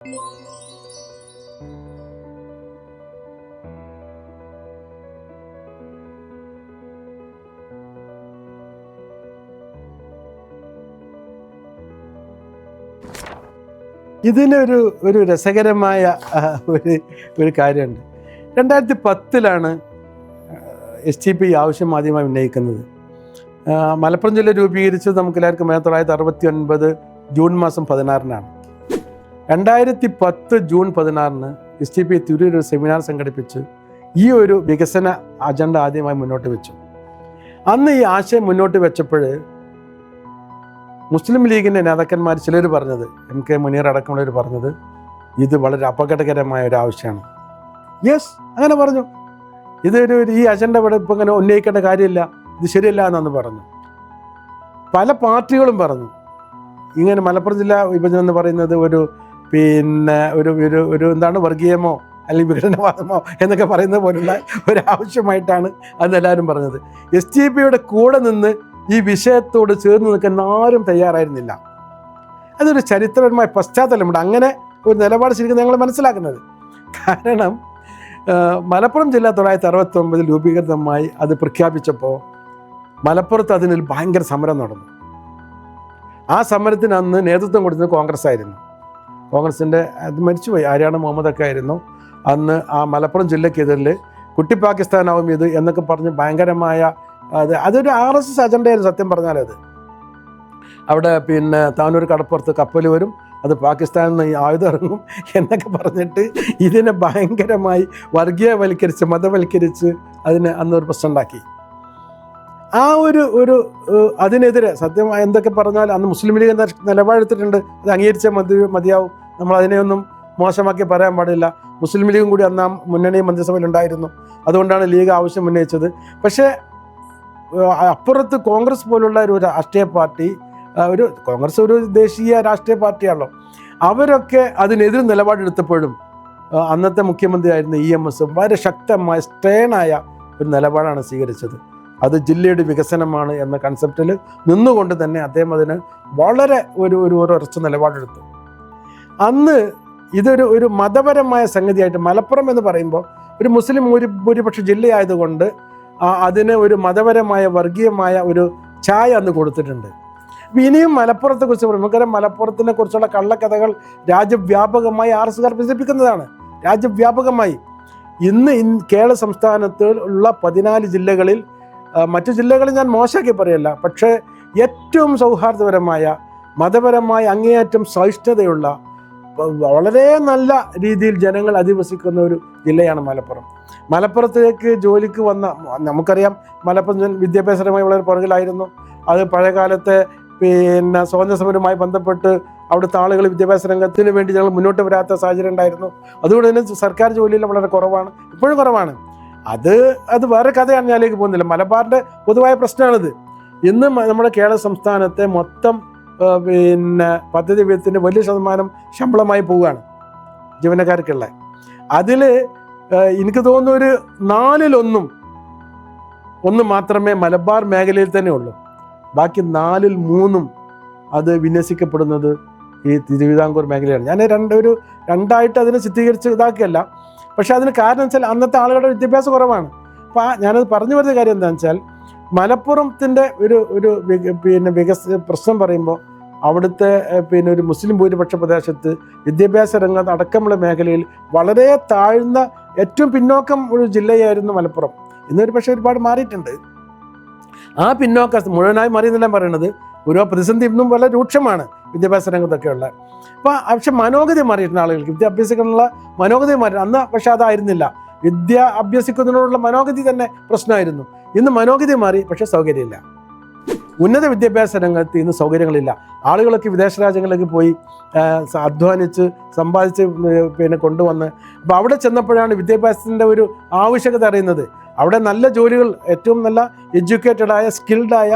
ഇതിനൊരു രസകരമായ ഒരു കാര്യമുണ്ട്. 2010 STP ആവശ്യം ആദ്യമായി ഉന്നയിക്കുന്നത്. മലപ്പുറം ജില്ല രൂപീകരിച്ചത് നമുക്കെല്ലാവർക്കും 1969 ജൂൺ മാസം 16 2010 ജൂൺ 16 STP തിരൂർ ഒരു സെമിനാർ സംഘടിപ്പിച്ച് ഈ ഒരു വികസന അജണ്ട ആദ്യമായി മുന്നോട്ട് വെച്ചു. അന്ന് ഈ ആശയം മുന്നോട്ട് വെച്ചപ്പോൾ മുസ്ലിം ലീഗിൻ്റെ നേതാക്കന്മാർ ചിലർ പറഞ്ഞത്, MK മുനീർ അടക്കമുള്ളവർ പറഞ്ഞത്, ഇത് വളരെ അപകടകരമായ ഒരു ആവശ്യമാണ്. യെസ്, അങ്ങനെ പറഞ്ഞു. ഈ അജണ്ട ഇവിടെ ഇപ്പം ഇങ്ങനെ ഉന്നയിക്കേണ്ട കാര്യമില്ല, ഇത് ശരിയല്ല എന്നന്ന് പറഞ്ഞു. പല പാർട്ടികളും പറഞ്ഞു ഇങ്ങനെ മലപ്പുറം ജില്ലാ വിഭജനം എന്ന് പറയുന്നത് ഒരു എന്താണ് വർഗീയമോ അല്ലെങ്കിൽ വിഘടനവാദമോ എന്നൊക്കെ പറയുന്നത് പോലുള്ള ഒരാവശ്യമായിട്ടാണ് അതെല്ലാവരും പറഞ്ഞത്. STPയുടെ കൂടെ നിന്ന് ഈ വിഷയത്തോട് ചേർന്ന് നിൽക്കാൻ ആരും തയ്യാറായിരുന്നില്ല. അതൊരു ചരിത്രപരമായ പശ്ചാത്തലമുണ്ട്. അങ്ങനെ ഒരു നിലപാട് ശരിക്കും ഞങ്ങൾ മനസ്സിലാക്കുന്നത്. കാരണം മലപ്പുറം ജില്ല 1969 രൂപീകൃതമായി അത് പ്രഖ്യാപിച്ചപ്പോൾ മലപ്പുറത്ത് അതിനൊരു ഭയങ്കര സമരം നടന്നു. ആ സമരത്തിന് അന്ന് നേതൃത്വം കൊടുത്തത് കോൺഗ്രസ് ആയിരുന്നു. കോൺഗ്രസിൻ്റെ അത് മരിച്ചുപോയി ആര്യാണ മുഹമ്മദൊക്കെ ആയിരുന്നു അന്ന് ആ മലപ്പുറം ജില്ലക്കെതിരിൽ കുട്ടി പാകിസ്ഥാനാവും ഇത് എന്നൊക്കെ പറഞ്ഞ് ഭയങ്കരമായ അതൊരു RSS അജണ്ടയായിരുന്നു സത്യം പറഞ്ഞാലത്. അവിടെ താനൂർ കടപ്പുറത്ത് കപ്പൽ വരും, അത് പാകിസ്ഥാനിൽ നിന്ന് ആയുധം ഇറങ്ങും എന്നൊക്കെ പറഞ്ഞിട്ട് ഇതിനെ ഭയങ്കരമായി വർഗീയവൽക്കരിച്ച് മതവൽക്കരിച്ച് അതിന് അന്നൊരു പ്രശ്നം ഉണ്ടാക്കി. ആ ഒരു അതിനെതിരെ സത്യം എന്തൊക്കെ പറഞ്ഞാൽ അന്ന് മുസ്ലിം ലീഗ് നിലപാടെടുത്തിട്ടുണ്ട്. അത് അംഗീകരിച്ചാൽ മതിയാവും. നമ്മൾ അതിനെയൊന്നും മോശമാക്കി പറയാൻ പാടില്ല. മുസ്ലിം ലീഗും കൂടി അന്ന് ആ മുന്നണി മന്ത്രിസഭയിലുണ്ടായിരുന്നു. അതുകൊണ്ടാണ് ലീഗ് ആവശ്യം ഉന്നയിച്ചത്. പക്ഷേ അപ്പുറത്ത് കോൺഗ്രസ് പോലുള്ള ഒരു രാഷ്ട്രീയ പാർട്ടി, കോൺഗ്രസ് ഒരു ദേശീയ രാഷ്ട്രീയ പാർട്ടിയാണല്ലോ, അവരൊക്കെ അതിനെതിരെ നിലപാടെടുത്തപ്പോഴും അന്നത്തെ മുഖ്യമന്ത്രിയായിരുന്ന EMS വളരെ ശക്തമായ സ്റ്റേണായ ഒരു നിലപാടാണ് സ്വീകരിച്ചത്. അത് ജില്ലയുടെ വികസനമാണ് എന്ന കൺസെപ്റ്റിൽ നിന്നുകൊണ്ട് തന്നെ അദ്ദേഹം അതിന് വളരെ ഒരു ഉറച്ച നിലപാടെടുത്തു. അന്ന് ഇതൊരു മതപരമായ സംഗതിയായിട്ട് മലപ്പുറം എന്ന് പറയുമ്പോൾ ഒരു മുസ്ലിം ഭൂരിപക്ഷ ജില്ലയായതുകൊണ്ട് അതിന് ഒരു മതപരമായ വർഗീയമായ ഒരു ഛായ അന്ന് കൊടുത്തിട്ടുണ്ട്. ഇനിയും മലപ്പുറത്തെക്കുറിച്ച് പറയും. നമുക്കറിയാം മലപ്പുറത്തിനെ കുറിച്ചുള്ള കള്ളക്കഥകൾ രാജ്യവ്യാപകമായി RSS പ്രചരിപ്പിക്കുന്നതാണ്. രാജ്യവ്യാപകമായി ഇന്ന് കേരള സംസ്ഥാനത്ത് ഉള്ള 14 ജില്ലകളിൽ, മറ്റു ജില്ലകളിൽ ഞാൻ മോശമാക്കി പറയല്ല, പക്ഷേ ഏറ്റവും സൗഹാർദ്ദപരമായ മതപരമായ അങ്ങേയറ്റം സഹിഷ്ണുതയുള്ള വളരെ നല്ല രീതിയിൽ ജനങ്ങൾ അധിവസിക്കുന്ന ഒരു ജില്ലയാണ് മലപ്പുറം. മലപ്പുറത്തേക്ക് ജോലിക്ക് വന്ന, നമുക്കറിയാം മലപ്പുറം വിദ്യാഭ്യാസപരമായി വളരെ പുറകിലായിരുന്നു. അത് പഴയകാലത്തെ സ്വാതന്ത്ര്യ സമരവുമായി ബന്ധപ്പെട്ട് അവിടുത്തെ ആളുകൾ വിദ്യാഭ്യാസ രംഗത്തിന് വേണ്ടി ഞങ്ങൾ മുന്നോട്ട് വരാത്ത സാഹചര്യം ഉണ്ടായിരുന്നു. അതുകൊണ്ട് തന്നെ സർക്കാർ ജോലിയിൽ വളരെ കുറവാണ്, ഇപ്പോഴും കുറവാണ്. അത് വേറെ കഥയാണ്, ഞാനിലേക്ക് പോകുന്നില്ല. മലബാറിൻ്റെ പൊതുവായ പ്രശ്നമാണിത്. ഇന്ന് നമ്മുടെ കേരള സംസ്ഥാനത്തെ മൊത്തം പദ്ധതി വ്യയത്തിൻ്റെ വലിയ ശതമാനം ശമ്പളമായി പോവുകയാണ് ജീവനക്കാർക്കുള്ള. അതിൽ എനിക്ക് തോന്നുന്നു ഒരു 4/1 മാത്രമേ മലബാർ മേഖലയിൽ തന്നെ ഉള്ളൂ. ബാക്കി 4/3 അത് വിന്യസിക്കപ്പെടുന്നത് ഈ തിരുവിതാംകൂർ മേഖലയാണ്. ഞാൻ രണ്ടായിട്ട് അതിനെ ചിത്രീകരിച്ച് ഇതാക്കിയല്ല, പക്ഷേ അതിന് കാരണം വെച്ചാൽ അന്നത്തെ ആളുകളുടെ വിദ്യാഭ്യാസം കുറവാണ്. അപ്പോൾ ഞാനത് പറഞ്ഞു വരുന്ന കാര്യം എന്താണെന്ന് വെച്ചാൽ മലപ്പുറത്തിൻ്റെ ഒരു പ്രശ്നം പറയുമ്പോൾ അവിടുത്തെ ഒരു മുസ്ലിം ഭൂരിപക്ഷ പ്രദേശത്ത് വിദ്യാഭ്യാസ രംഗത്ത് അടക്കമുള്ള മേഖലയിൽ വളരെ താഴ്ന്ന ഏറ്റവും പിന്നോക്കം ഒരു ജില്ലയായിരുന്നു മലപ്പുറം. ഇന്നൊരു പക്ഷേ ഒരുപാട് മാറിയിട്ടുണ്ട്. ആ പിന്നോക്കം മുഴുവനായി മാറിയെന്നെല്ലാം പറയുന്നത് ഒരു പ്രതിസന്ധി ഇന്നും വളരെ രൂക്ഷമാണ് വിദ്യാഭ്യാസ രംഗത്തൊക്കെയുള്ള. അപ്പോൾ പക്ഷെ മനോഗതി മാറിയിട്ടുണ്ട്, ആളുകൾക്ക് വിദ്യ അഭ്യസിക്കാനുള്ള മനോഗതി മാറി. അന്ന് പക്ഷെ അതായിരുന്നില്ല, വിദ്യ അഭ്യസിക്കുന്നതിനോടുള്ള മനോഗതി തന്നെ പ്രശ്നമായിരുന്നു. ഇന്ന് മനോഗതി മാറി, പക്ഷെ സൗകര്യമില്ല. ഉന്നത വിദ്യാഭ്യാസ രംഗത്ത് ഇന്ന് സൗകര്യങ്ങളില്ല. ആളുകളൊക്കെ വിദേശ രാജ്യങ്ങളിലേക്ക് പോയി അധ്വാനിച്ച് സമ്പാദിച്ച് കൊണ്ടുവന്ന്, അപ്പോൾ അവിടെ ചെന്നപ്പോഴാണ് വിദ്യാഭ്യാസത്തിൻ്റെ ഒരു ആവശ്യകത അറിയുന്നത്. അവിടെ നല്ല ജോലികൾ, ഏറ്റവും നല്ല എഡ്യൂക്കേറ്റഡായ സ്കിൽഡായ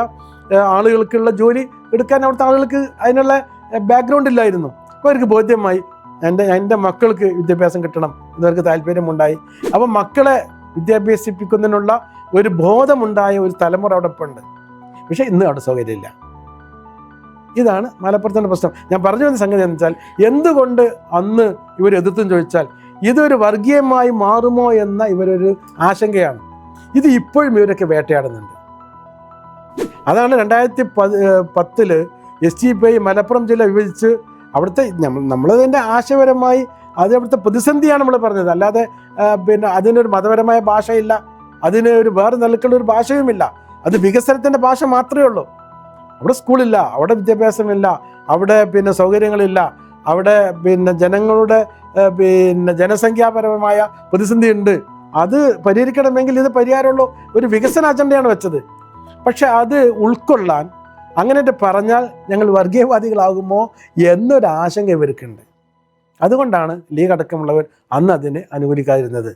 ആളുകൾക്കുള്ള ജോലി എടുക്കാൻ അവിടുത്തെ ആളുകൾക്ക് അതിനുള്ള ബാക്ക്ഗ്രൗണ്ട് ഇല്ലായിരുന്നു. അപ്പോൾ അവർക്ക് ബോധ്യമായി എൻ്റെ മക്കൾക്ക് വിദ്യാഭ്യാസം കിട്ടണം എന്നവർക്ക് താല്പര്യമുണ്ടായി. അപ്പോൾ മക്കളെ വിദ്യാഭ്യാസിപ്പിക്കുന്നതിനുള്ള ഒരു ബോധമുണ്ടായ ഒരു തലമുറ അവിടെ ഇപ്പോൾ ഉണ്ട്. പക്ഷേ ഇന്ന് അവിടെ സൗകര്യമില്ല. ഇതാണ് മലപ്പുറത്തിൻ്റെ പ്രശ്നം. ഞാൻ പറഞ്ഞു വന്ന സംഗതി എന്ന് വെച്ചാൽ, എന്തുകൊണ്ട് അന്ന് ഇവർ എതിർത്തും ചോദിച്ചാൽ ഇതൊരു വർഗീയമായി മാറുമോ എന്ന ഇവരൊരു ആശങ്കയാണ്. ഇത് ഇപ്പോഴും ഇവരൊക്കെ വേട്ടയാടുന്നുണ്ട്. അതാണ് 2010 SDPI മലപ്പുറം ജില്ല വിഭജിച്ച് അവിടുത്തെ നമ്മളതിൻ്റെ ആശയപരമായി അത് അവിടുത്തെ പ്രതിസന്ധിയാണ് നമ്മൾ പറഞ്ഞത്. അല്ലാതെ പിന്നെ അതിനൊരു മതപരമായ ഭാഷയില്ല, അതിന് ഒരു വേറെ നിലക്കുള്ള ഒരു ഭാഷയുമില്ല. അത് വികസനത്തിൻ്റെ ഭാഷ മാത്രമേ ഉള്ളൂ. അവിടെ സ്കൂളില്ല, അവിടെ വിദ്യാഭ്യാസമില്ല, അവിടെ പിന്നെ സൗകര്യങ്ങളില്ല, അവിടെ പിന്നെ ജനങ്ങളുടെ പിന്നെ ജനസംഖ്യാപരമായ പ്രതിസന്ധി ഉണ്ട്. അത് പരിഹരിക്കണമെങ്കിൽ ഇത് പരിഹാരമുള്ള ഒരു വികസന അജണ്ടയാണ് വെച്ചത്. പക്ഷെ അത് ഉൾക്കൊള്ളാൻ അങ്ങനെ പറഞ്ഞാൽ ഞങ്ങൾ വർഗീയവാദികളാകുമോ എന്നൊരു ആശങ്ക ഇവർക്കുണ്ട്. അതുകൊണ്ടാണ് ലീഗ് അടക്കമുള്ളവർ അന്ന് അതിനെ അനുകൂലിക്കാതിരുന്നത്.